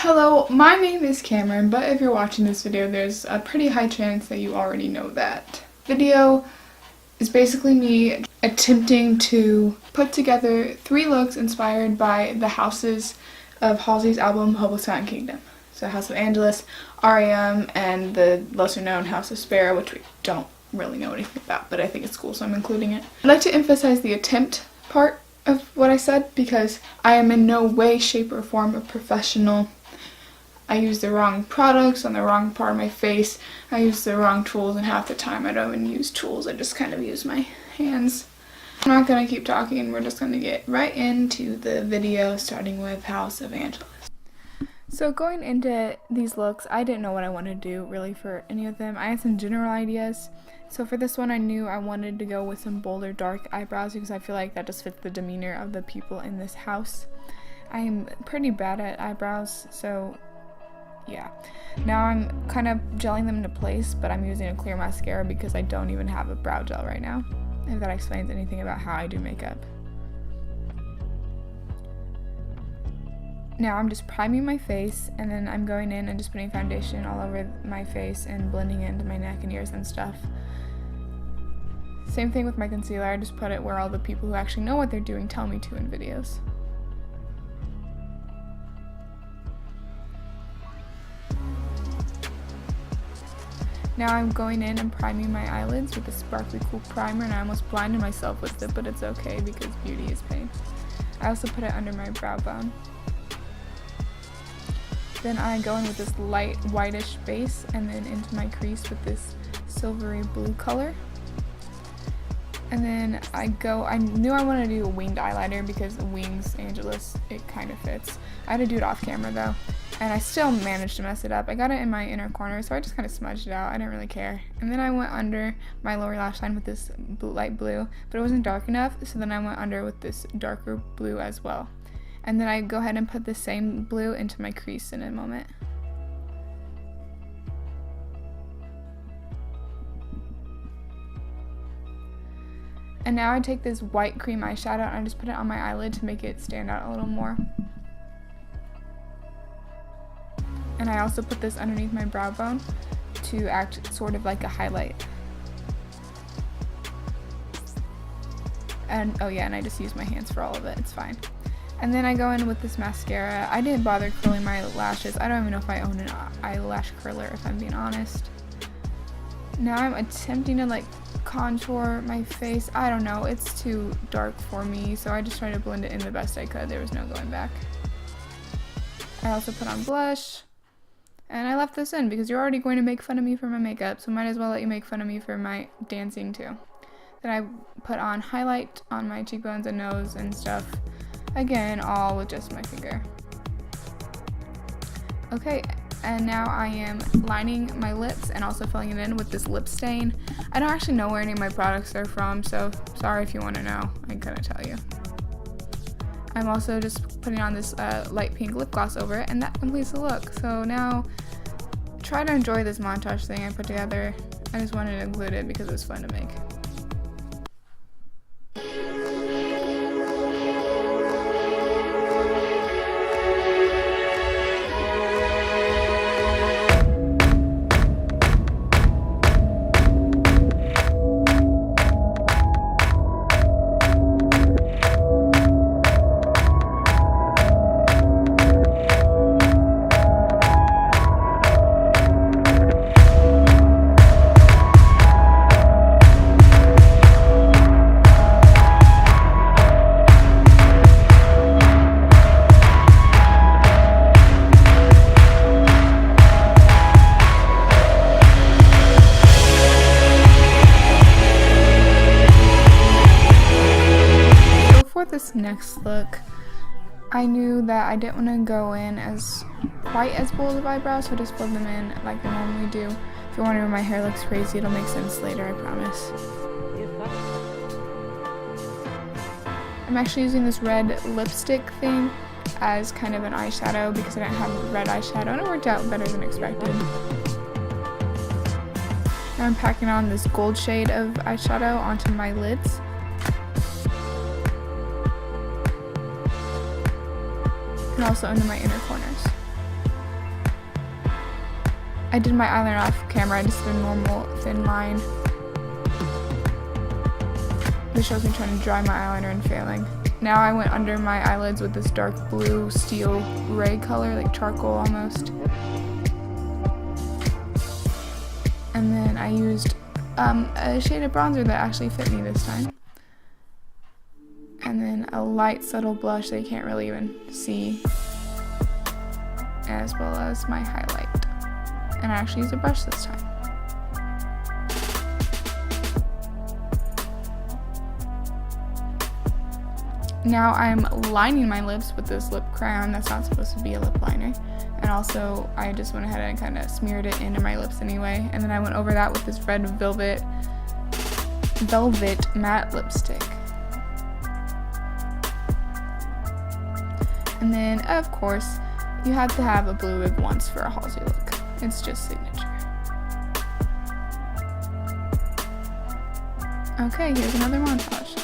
Hello, my name is Cameron, but if you're watching this video, there's a pretty high chance that you already know that. Video is basically me attempting to put together 3 looks inspired by the houses of Halsey's album Hoboken Kingdom. So House of Angelus, Aureum, and the lesser known House of Spera, which we don't really know anything about, but I think it's cool, so I'm including it. I'd like to emphasize the attempt part of what I said because I am in no way, shape, or form a professional. I use the wrong products on the wrong part of my face. I use the wrong tools, and half the time I don't even use tools. I just kind of use my hands. I'm not going to keep talking. We're just going to get right into the video, starting with House of Angelus. So going into these looks, I didn't know what I wanted to do really for any of them. I had some general ideas. So for this one, I knew I wanted to go with some bolder, dark eyebrows because I feel like that just fits the demeanor of the people in this house. I am pretty bad at eyebrows, so yeah. Now I'm kind of gelling them into place, but I'm using a clear mascara because I don't even have a brow gel right now, if that explains anything about how I do makeup. Now I'm just priming my face, and then I'm going in and just putting foundation all over my face and blending it into my neck and ears and stuff. Same thing with my concealer. I just put it where all the people who actually know what they're doing tell me to in videos. Now I'm going in and priming my eyelids with a sparkly cool primer, and I almost blinded myself with it, but it's okay because beauty is pain. I also put it under my brow bone. Then I go in with this light whitish base and then into my crease with this silvery blue color. And then I knew I wanted to do a winged eyeliner because Wings Angelus, it kind of fits. I had to do it off camera though, and I still managed to mess it up. I got it in my inner corner, so I just kind of smudged it out. I didn't really care. And then I went under my lower lash line with this light blue, but it wasn't dark enough, so then I went under with this darker blue as well. And then I go ahead and put the same blue into my crease in a moment. And now I take this white cream eyeshadow and I just put it on my eyelid to make it stand out a little more. And I also put this underneath my brow bone to act sort of like a highlight. And oh yeah, and I just use my hands for all of it, it's fine. And then I go in with this mascara. I didn't bother curling my lashes. I don't even know if I own an eyelash curler, if I'm being honest. Now I'm attempting to like contour my face. I don't know, it's too dark for me, so I just tried to blend it in the best I could. There was no going back. I also put on blush, and I left this in because you're already going to make fun of me for my makeup, so might as well let you make fun of me for my dancing too. Then I put on highlight on my cheekbones and nose and stuff. Again, all with just my finger. Okay, and now I am lining my lips and also filling it in with this lip stain. I don't actually know where any of my products are from, so sorry if you want to know. I couldn't tell you. I'm also just putting on this light pink lip gloss over it, and that completes the look. So now, try to enjoy this montage thing I put together. I just wanted to include it because it was fun to make. For this next look, I knew that I didn't want to go in as quite as bold of eyebrows, so I just filled them in like I normally do. If you're wondering why my hair looks crazy, it'll make sense later, I promise. I'm actually using this red lipstick thing as kind of an eyeshadow because I didn't have red eyeshadow, and it worked out better than expected. Now I'm packing on this gold shade of eyeshadow onto my lids. And also into my inner corners. I did my eyeliner off camera. I just did a normal thin line. This shows me trying to dry my eyeliner and failing. Now I went under my eyelids with this dark blue steel gray color, like charcoal almost. And then I used a shade of bronzer that actually fit me this time. And then a light subtle blush that you can't really even see, as well as my highlight. And I actually used a brush this time. Now I'm lining my lips with this lip crayon that's not supposed to be a lip liner. And also I just went ahead and kind of smeared it into my lips anyway. And then I went over that with this red velvet matte lipstick. And then of course you have to have a blue wig once for a Halsey look. It's just signature. Okay, here's another montage.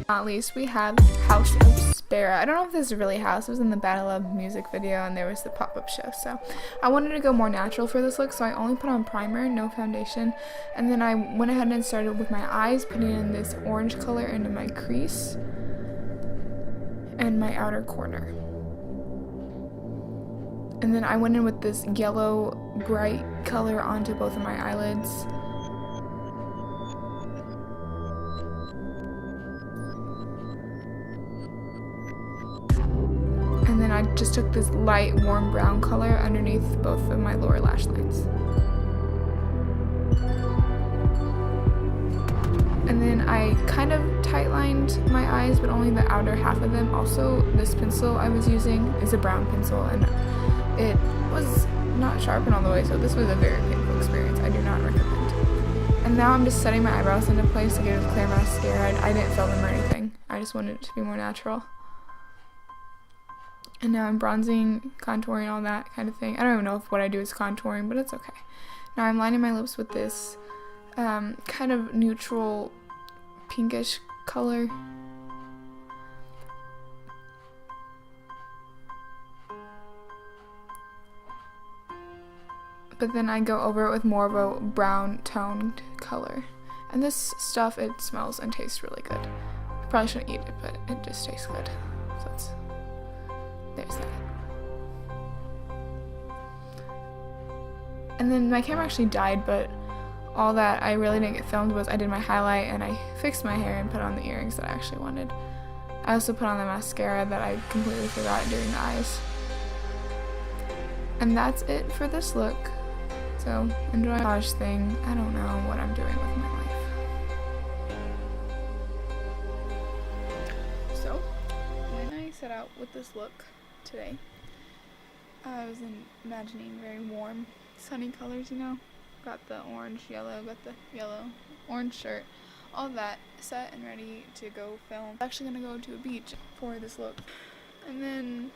Not least, we have House of Spera. I don't know if this is really a house. It was in the Battle of music video, and there was the pop-up show. So I wanted to go more natural for this look, so I only put on primer, no foundation. And then I went ahead and started with my eyes, putting in this orange color into my crease and my outer corner. And then I went in with this yellow bright color onto both of my eyelids. And then I just took this light warm brown color underneath both of my lower lash lines. And then I kind of tight-lined my eyes, but only the outer half of them. Also, this pencil I was using is a brown pencil, and it was not sharpened all the way, so this was a very painful experience. I do not recommend. And now I'm just setting my eyebrows into place to get a clear mascara. I didn't fill them or anything. I just wanted it to be more natural. And now I'm bronzing, contouring, all that kind of thing. I don't even know if what I do is contouring, but it's okay. Now I'm lining my lips with this kind of neutral pinkish color. But then I go over it with more of a brown toned color. And this stuff, it smells and tastes really good. I probably shouldn't eat it, but it just tastes good. So there's that. And then my camera actually died, but all that I really didn't get filmed was I did my highlight and I fixed my hair and put on the earrings that I actually wanted. I also put on the mascara that I completely forgot doing the eyes. And that's it for this look. So enjoy the collage thing. I don't know what I'm doing with my life. So when I set out with this look today, I was imagining very warm, sunny colors, you know. Got the orange, yellow, got the yellow, orange shirt, all that set and ready to go film. I'm actually gonna go to a beach for this look. And then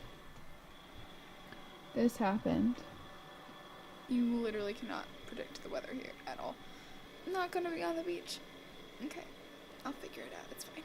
this happened. You literally cannot predict the weather here at all. I'm not gonna be on the beach. Okay, I'll figure it out, it's fine.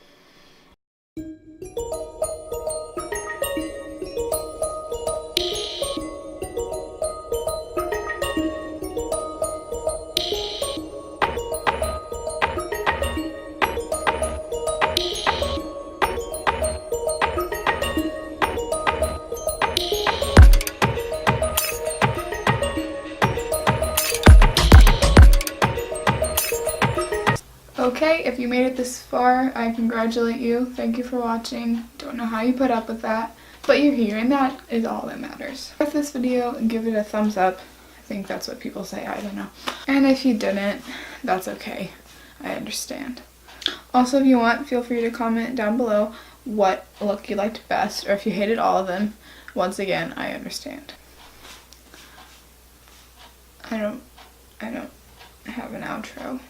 Okay, if you made it this far, I congratulate you. Thank you for watching. Don't know how you put up with that, but you're here and that is all that matters. With this video and give it a thumbs up. I think that's what people say, I don't know. And if you didn't, that's okay. I understand. Also, if you want, feel free to comment down below what look you liked best, or if you hated all of them. Once again, I understand. I don't have an outro.